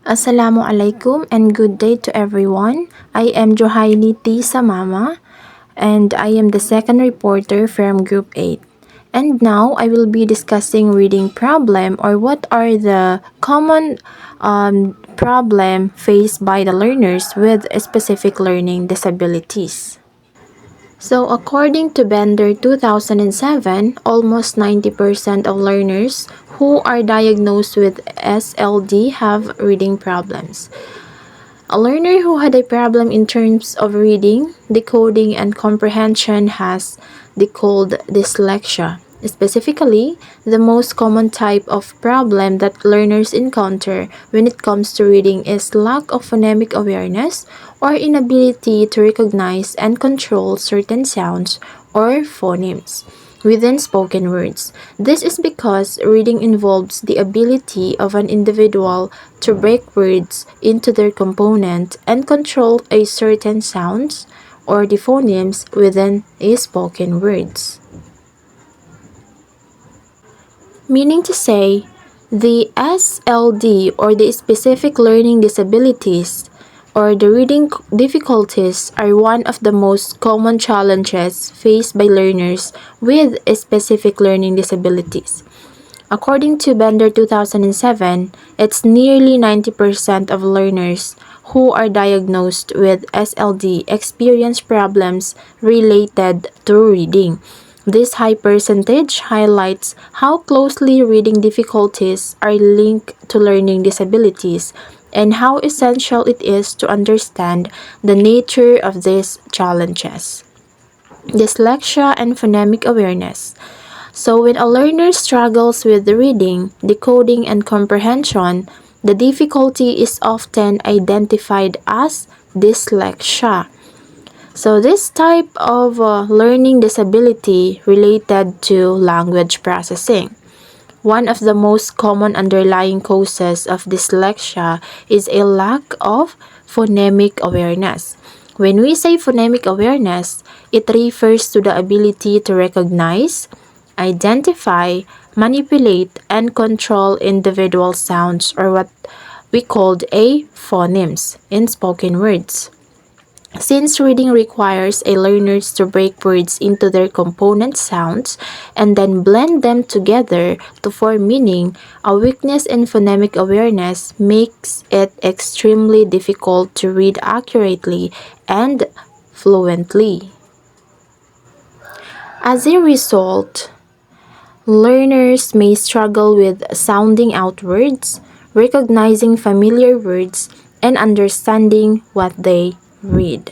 Assalamu alaikum and good day to everyone. I am Juhainie Samama and I am the second reporter from Group 8. And now I will be discussing reading problem or what are the common problem faced by the learners with specific learning disabilities. So according to Bender 2007, almost 90% of learners who are diagnosed with SLD have reading problems. A learner who had a problem in terms of reading, decoding, and comprehension has decoded dyslexia. Specifically, the most common type of problem that learners encounter when it comes to reading is lack of phonemic awareness or inability to recognize and control certain sounds or phonemes within spoken words. This is because reading involves the ability of an individual to break words into their component and control a certain sounds or the phonemes within a spoken words. Meaning to say, the SLD or the specific learning disabilities or the reading difficulties are one of the most common challenges faced by learners with specific learning disabilities. According to Bender 2007, it's nearly 90% of learners who are diagnosed with SLD experience problems related to reading. This high percentage highlights how closely reading difficulties are linked to learning disabilities and how essential it is to understand the nature of these challenges. Dyslexia and phonemic awareness. So, when a learner struggles with reading, decoding, and comprehension, the difficulty is often identified as dyslexia. So, this type of learning disability related to language processing. One of the most common underlying causes of dyslexia is a lack of phonemic awareness. When we say phonemic awareness, it refers to the ability to recognize, identify, manipulate, and control individual sounds or what we called a phonemes in spoken words. Since reading requires a learner to break words into their component sounds and then blend them together to form meaning, a weakness in phonemic awareness makes it extremely difficult to read accurately and fluently. As a result, learners may struggle with sounding out words, recognizing familiar words, and understanding what they read.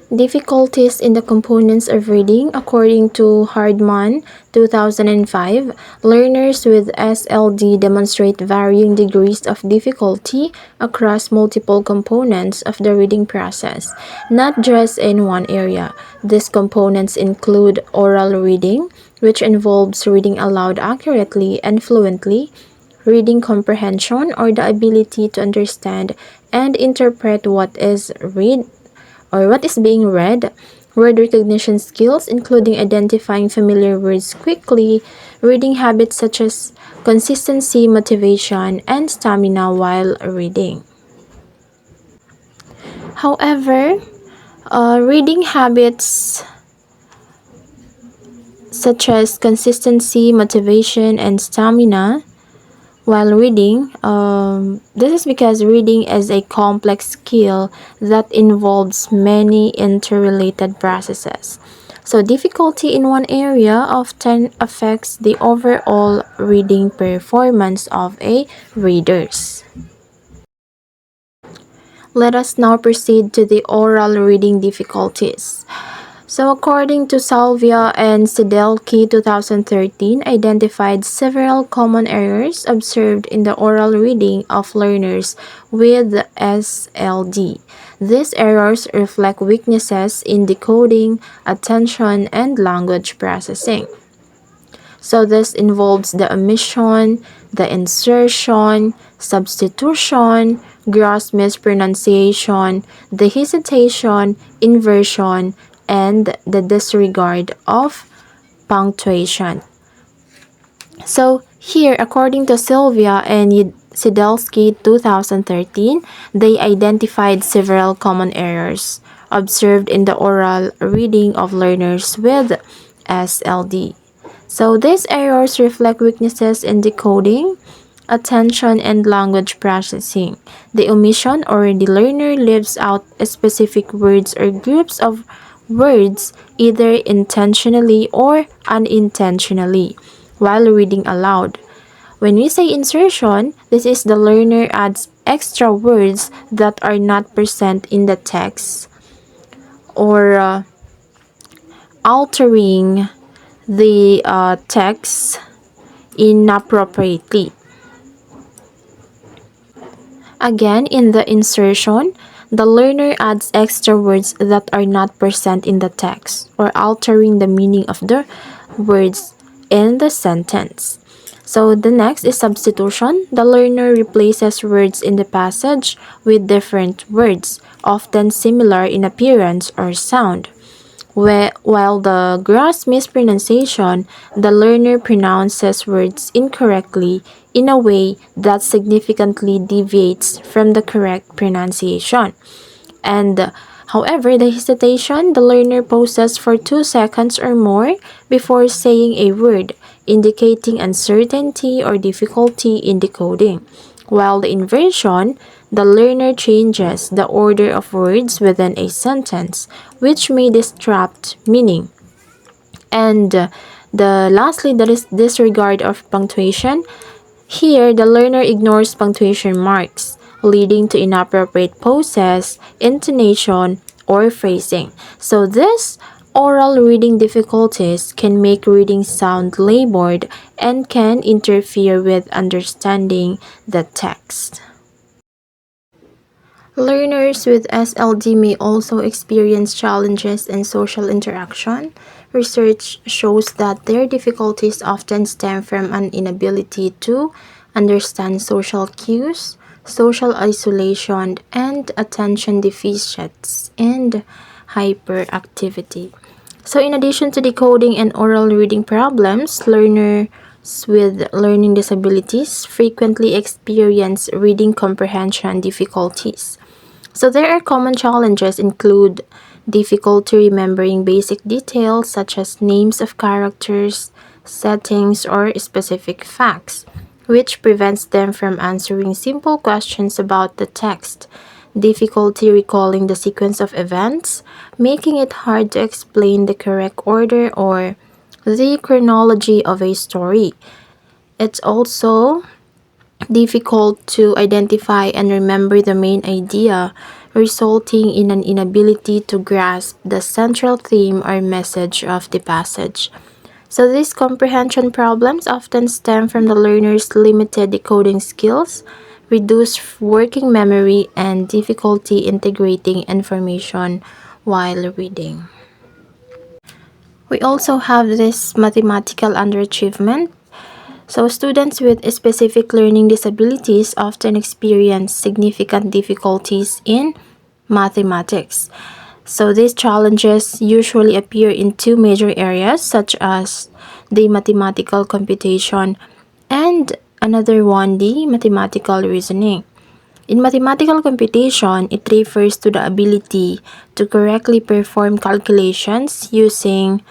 Difficulties in the components of reading. According to Hardman 2005, learners with SLD demonstrate varying degrees of difficulty across multiple components of the reading process, not just in one area. These components include oral reading, which involves reading aloud accurately and fluently, reading comprehension or the ability to understand and interpret what is read or what is being read, word recognition skills including identifying familiar words quickly, reading habits such as consistency, motivation, and stamina while reading. However, reading habits such as consistency, motivation, and stamina while reading, this is because reading is a complex skill that involves many interrelated processes. So difficulty in one area often affects the overall reading performance of a readers. Let us now proceed to the oral reading difficulties. So according to Salvia and Sidelki 2013 identified several common errors observed in the oral reading of learners with SLD. These errors reflect weaknesses in decoding, attention, and language processing. So this involves the omission, the insertion, substitution, gross mispronunciation, the hesitation, inversion, and the disregard of punctuation. So here, according to Sylvia and Sidelsky 2013, they identified several common errors observed in the oral reading of learners with SLD. So these errors reflect weaknesses in decoding, attention, and language processing. The omission or the learner leaves out specific words or groups of words either intentionally or unintentionally while reading aloud. When we say insertion, this is the learner adds extra words that are not present in the text or altering the text inappropriately. Again, in the insertion, the learner adds extra words that are not present in the text or altering the meaning of the words in the sentence. So the next is substitution. The learner replaces words in the passage with different words, often similar in appearance or sound. While the gross mispronunciation, the learner pronounces words incorrectly in a way that significantly deviates from the correct pronunciation. And however, the hesitation, the learner pauses for 2 seconds or more before saying a word, indicating uncertainty or difficulty in decoding. While the inversion, the learner changes the order of words within a sentence, which may disrupt meaning. And lastly, that is disregard of punctuation. Here, the learner ignores punctuation marks, leading to inappropriate pauses, intonation, or phrasing. So this oral reading difficulties can make reading sound labored and can interfere with understanding the text. Learners with SLD may also experience challenges in social interaction. Research shows that their difficulties often stem from an inability to understand social cues, social isolation, and attention deficits and hyperactivity. So, in addition to decoding and oral reading problems, learners with learning disabilities frequently experience reading comprehension difficulties. So there are common challenges include difficulty remembering basic details such as names of characters, settings, or specific facts, which prevents them from answering simple questions about the text. Difficulty recalling the sequence of events, making it hard to explain the correct order or the chronology of a story. It's also difficult to identify and remember the main idea, resulting in an inability to grasp the central theme or message of the passage. So these comprehension problems often stem from the learner's limited decoding skills, reduced working memory, and difficulty integrating information while reading. We also have this mathematical underachievement. So students with specific learning disabilities often experience significant difficulties in mathematics. So these challenges usually appear in two major areas such as the mathematical computation and another one, the mathematical reasoning. In mathematical computation, it refers to the ability to correctly perform calculations using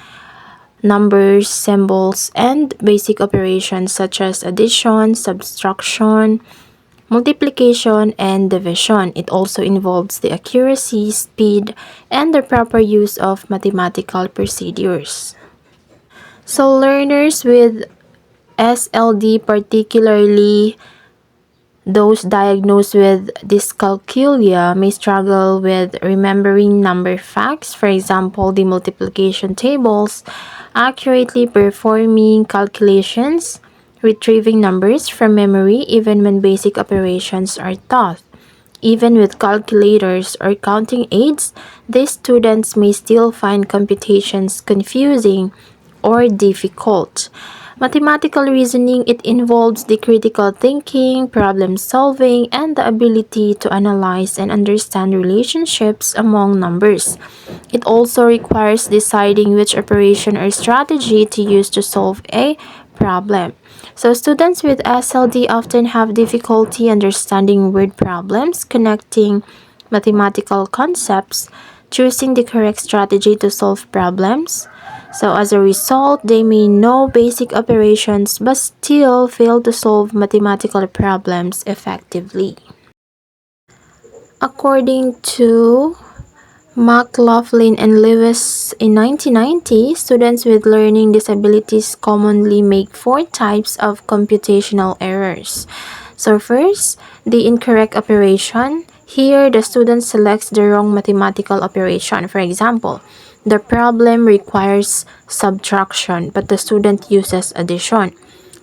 numbers, symbols, and basic operations such as addition, subtraction, multiplication, and division. It also involves the accuracy, speed, and the proper use of mathematical procedures. So learners with SLD, particularly those diagnosed with dyscalculia, may struggle with remembering number facts, for example, the multiplication tables, accurately performing calculations, retrieving numbers from memory even when basic operations are taught. Even with calculators or counting aids, these students may still find computations confusing or difficult. Mathematical reasoning, it involves the critical thinking, problem solving, and the ability to analyze and understand relationships among numbers. It also requires deciding which operation or strategy to use to solve a problem. So students with SLD often have difficulty understanding word problems, connecting mathematical concepts, choosing the correct strategy to solve problems. So as a result, they may know basic operations but still fail to solve mathematical problems effectively. According to McLaughlin and Lewis in 1990, students with learning disabilities commonly make four types of computational errors. So first, the incorrect operation. Here, the student selects the wrong mathematical operation. For example, the problem requires subtraction, but the student uses addition.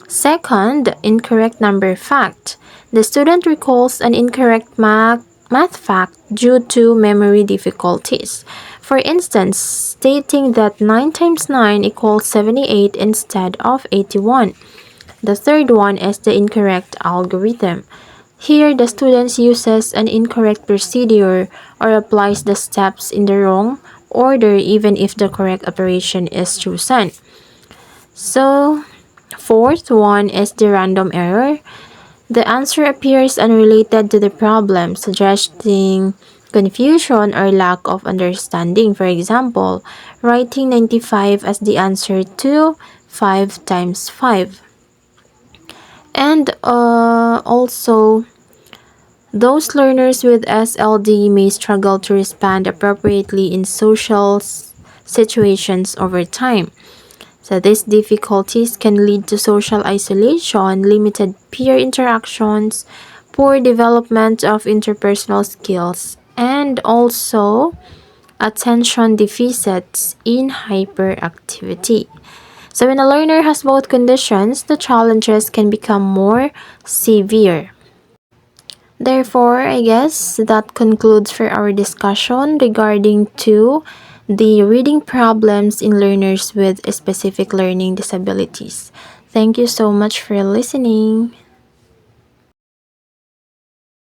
Second, incorrect number fact. The student recalls an incorrect math fact due to memory difficulties. For instance, stating that 9 times 9 equals 78 instead of 81. The third one is the incorrect algorithm. Here, the student uses an incorrect procedure or applies the steps in the wrong order even if the correct operation is chosen. So, fourth one is the random error. The answer appears unrelated to the problem, suggesting confusion or lack of understanding. For example, writing 95 as the answer to 5 times 5. And also, those learners with SLD may struggle to respond appropriately in social situations over time. So these difficulties can lead to social isolation, limited peer interactions, poor development of interpersonal skills, and also attention deficits in hyperactivity. So when a learner has both conditions, the challenges can become more severe. Therefore, I guess that concludes for our discussion regarding to the reading problems in learners with specific learning disabilities. Thank you so much for listening.